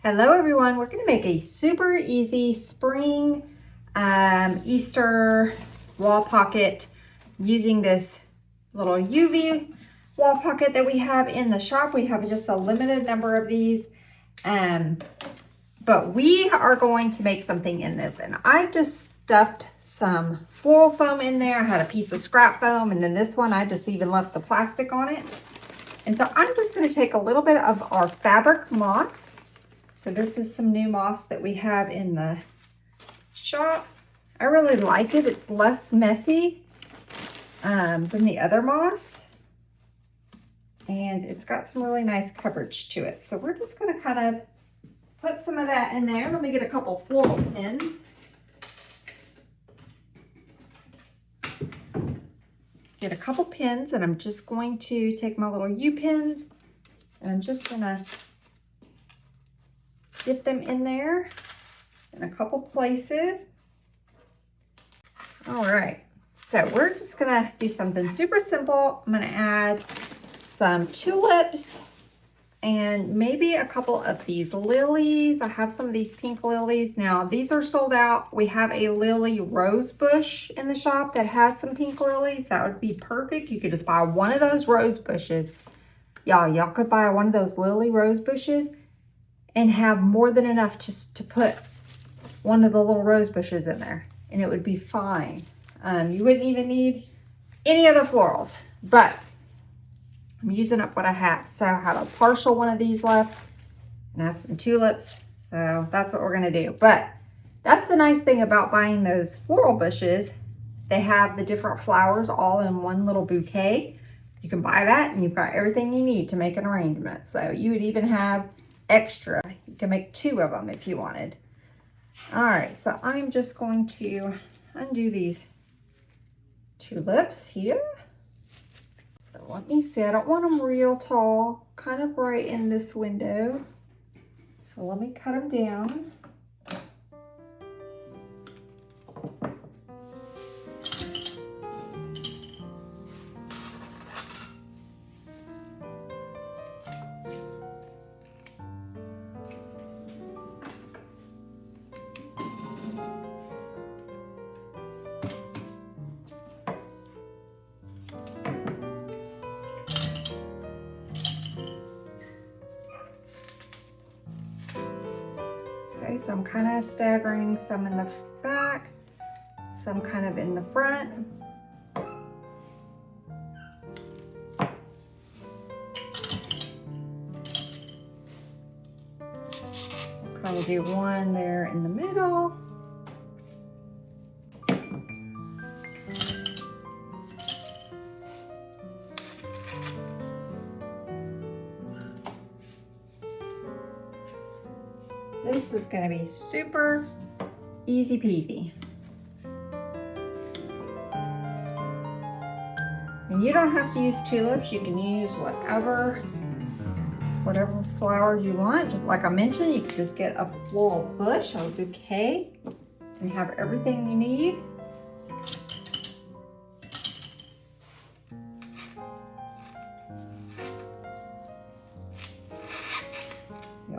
Hello everyone, we're going to make a super easy spring Easter wall pocket using this little UV wall pocket that we have in the shop. We have just a limited number of these, but we are going to make something in this, and I've just stuffed some floral foam in there. I had a piece of scrap foam, and then this one I just even left the plastic on it. And so I'm just going to take a little bit of our fabric moss. So this is some new moss that we have in the shop. I really like it. It's less messy than the other moss. And it's got some really nice coverage to it. So we're just going to kind of put some of that in there. Let me get a couple floral pins. Get a couple pins, and I'm just going to take my little U pins, and I'm just going to dip them in there in a couple places. All right, so we're just gonna do something super simple. I'm gonna add some tulips and maybe a couple of these lilies. I have some of these pink lilies. Now these are sold out. We have a lily rose bush in the shop that has some pink lilies. That would be perfect. You could just buy one of those rose bushes. Y'all could buy one of those lily rose bushes and have more than enough just to put one of the little rose bushes in there, and it would be fine. You wouldn't even need any other florals, but I'm using up what I have. So I have a partial one of these left, and I have some tulips, so that's what we're gonna do. But that's the nice thing about buying those floral bushes. They have the different flowers all in one little bouquet. You can buy that, and you've got everything you need to make an arrangement. So you would even have extra. You can make two of them if you wanted. All right, so I'm just going to undo these tulips here. So let me see, I don't want them real tall, kind of right in this window. So let me cut them down. Okay, so I'm kind of staggering some in the back, some kind of in the front. I'll kind of do one there in the middle. This is going to be super easy peasy. And you don't have to use tulips. You can use whatever flowers you want. Just like I mentioned, you can just get a floral bush or a bouquet and have everything you need.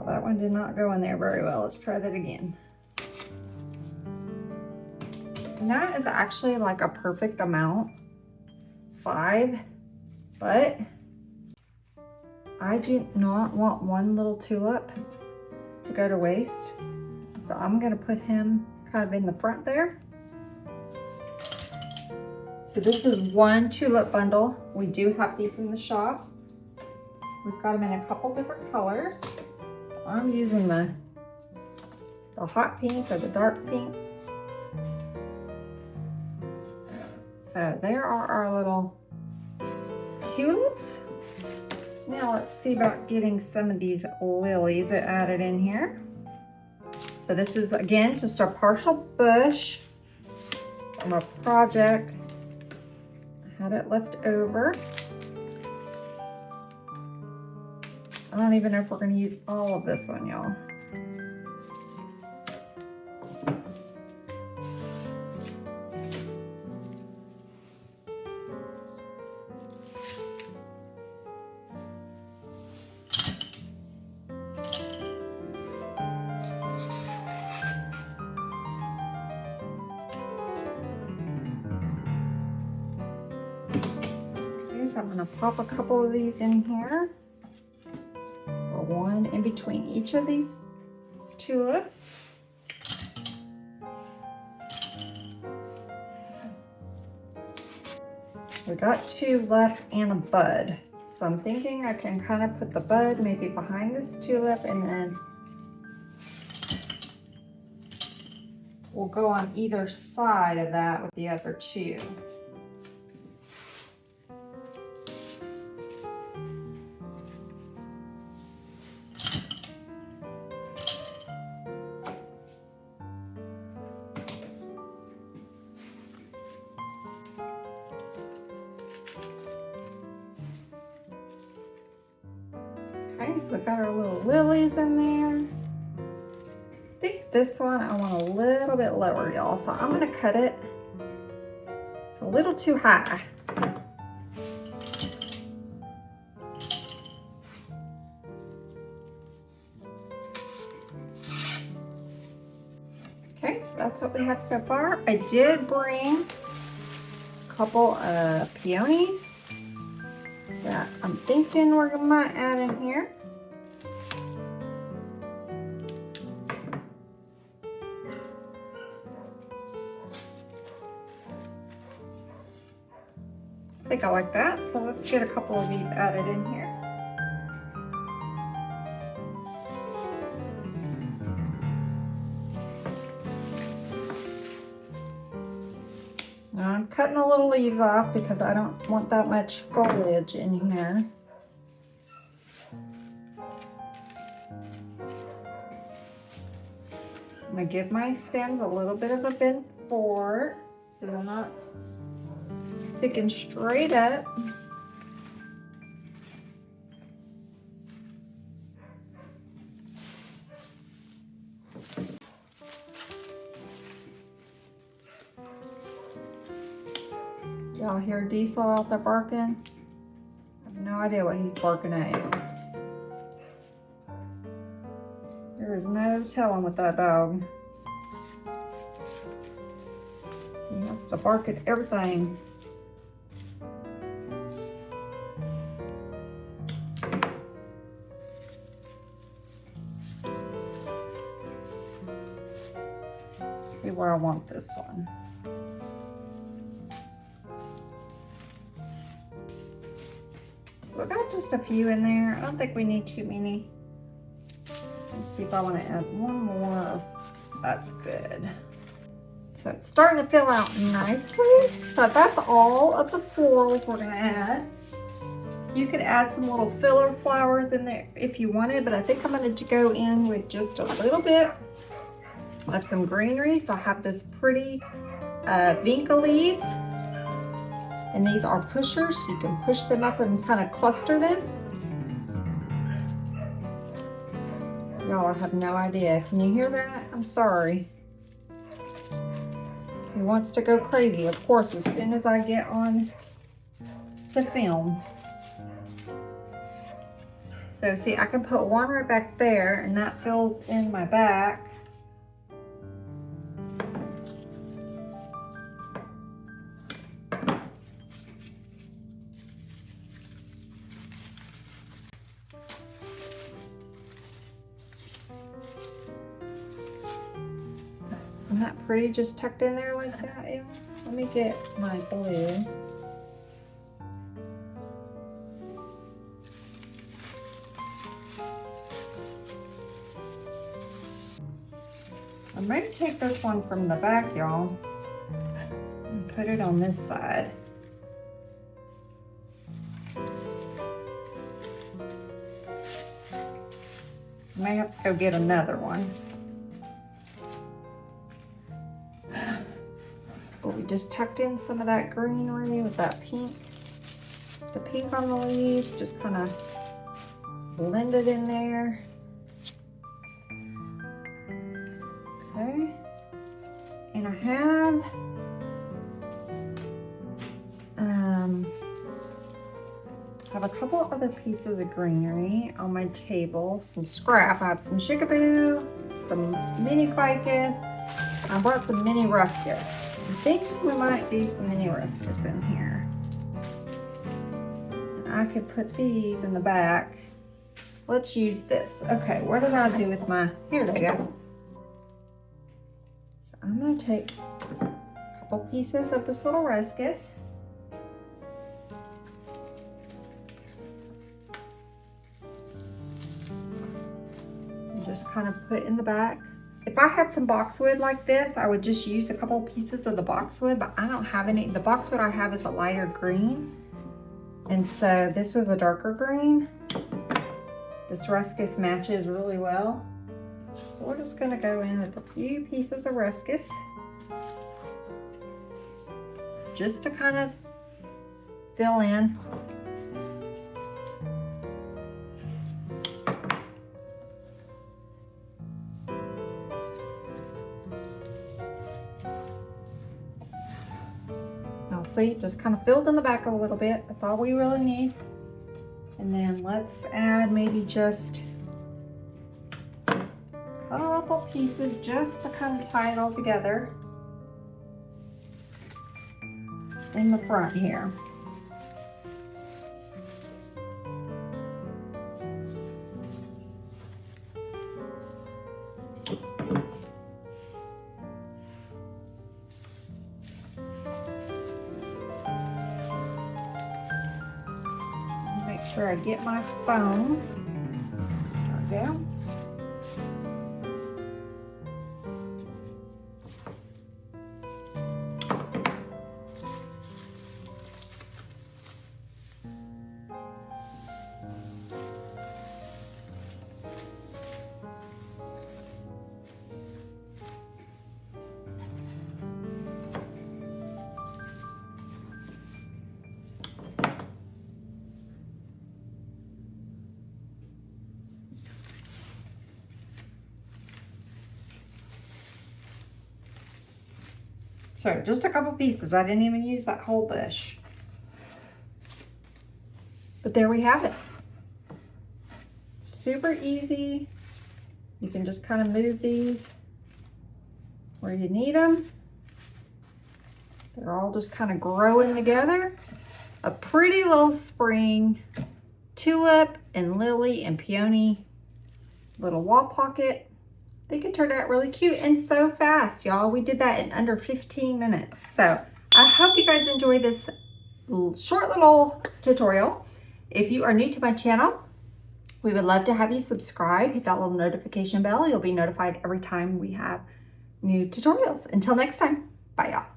That one did not go in there very well. Let's try that again. And that is actually like a perfect amount, 5, but I do not want one little tulip to go to waste. So I'm gonna put him kind of in the front there. So this is one tulip bundle. We do have these in the shop. We've got them in a couple different colors. I'm using the hot pinks or the dark pink. So there are our little tulips. Now let's see about getting some of these lilies added in here. So this is, again, just a partial bush from a project. I had it left over. I don't even know if we're going to use all of this one, y'all. I'm gonna pop a couple of these in here. Or one in between each of these tulips. We got 2 left and a bud. So I'm thinking I can kind of put the bud maybe behind this tulip, and then we'll go on either side of that with the other 2. Okay, so we got our little lilies in there. I think this one I want a little bit lower, y'all, so I'm gonna cut it. It's a little too high. Okay, so that's what we have so far. I did bring a couple of peonies that I'm thinking we're gonna add in here. I think I like that, so let's get a couple of these added in here. Now I'm cutting the little leaves off because I don't want that much foliage in here. I'm gonna give my stems a little bit of a bend forward so they're not sticking straight up. Y'all hear Diesel out there barking? I have no idea what he's barking at you. There is no telling with that dog. He has to bark at everything. See where I want this one. So I got just a few in there. I don't think we need too many. Let's see if I want to add one more. That's good. So it's starting to fill out nicely. So that's all of the florals we're going to add. You could add some little filler flowers in there if you wanted, but I think I'm going to go in with just a little bit of some greenery. So I have this pretty vinca leaves, and these are pushers, so you can push them up and kind of cluster them. Y'all, I have no idea. Can you hear that? I'm sorry. He wants to go crazy, of course, as soon as I get on to film. So see, I can put one right back there, and that fills in my back. Isn't that pretty, just tucked in there like that? Yeah. Let me get my blue. I'm going to take this one from the back, y'all, and put it on this side. I may have to go get another one. But we just tucked in some of that greenery with that pink. The pink on the leaves, just kind of blended in there. Okay. And I have a couple other pieces of greenery on my table, some scrap. I have some shikaboo, some mini ficus. I brought some mini ruscus. I think we might do some mini ruscus in here. I could put these in the back. Let's use this. Okay, what did I do with my, here they go. So I'm gonna take a couple pieces of this little ruscus. And just kind of put in the back. If I had some boxwood like this, I would just use a couple pieces of the boxwood, but I don't have any. The boxwood I have is a lighter green. And so this was a darker green. This ruscus matches really well. So we're just gonna go in with a few pieces of ruscus, just to kind of fill in. Now see, just kind of filled in the back a little bit. That's all we really need. And then let's add maybe just a couple pieces just to kind of tie it all together in the front here. Sure I get my foam. There we go. So just a couple pieces. I didn't even use that whole bush. But there we have it. Super easy. You can just kind of move these where you need them. They're all just kind of growing together. A pretty little spring tulip and lily and peony little wall pocket. They can turn out really cute and so fast, y'all. We did that in under 15 minutes. So I hope you guys enjoyed this short little tutorial. If you are new to my channel, we would love to have you subscribe. Hit that little notification bell. You'll be notified every time we have new tutorials. Until next time, bye y'all.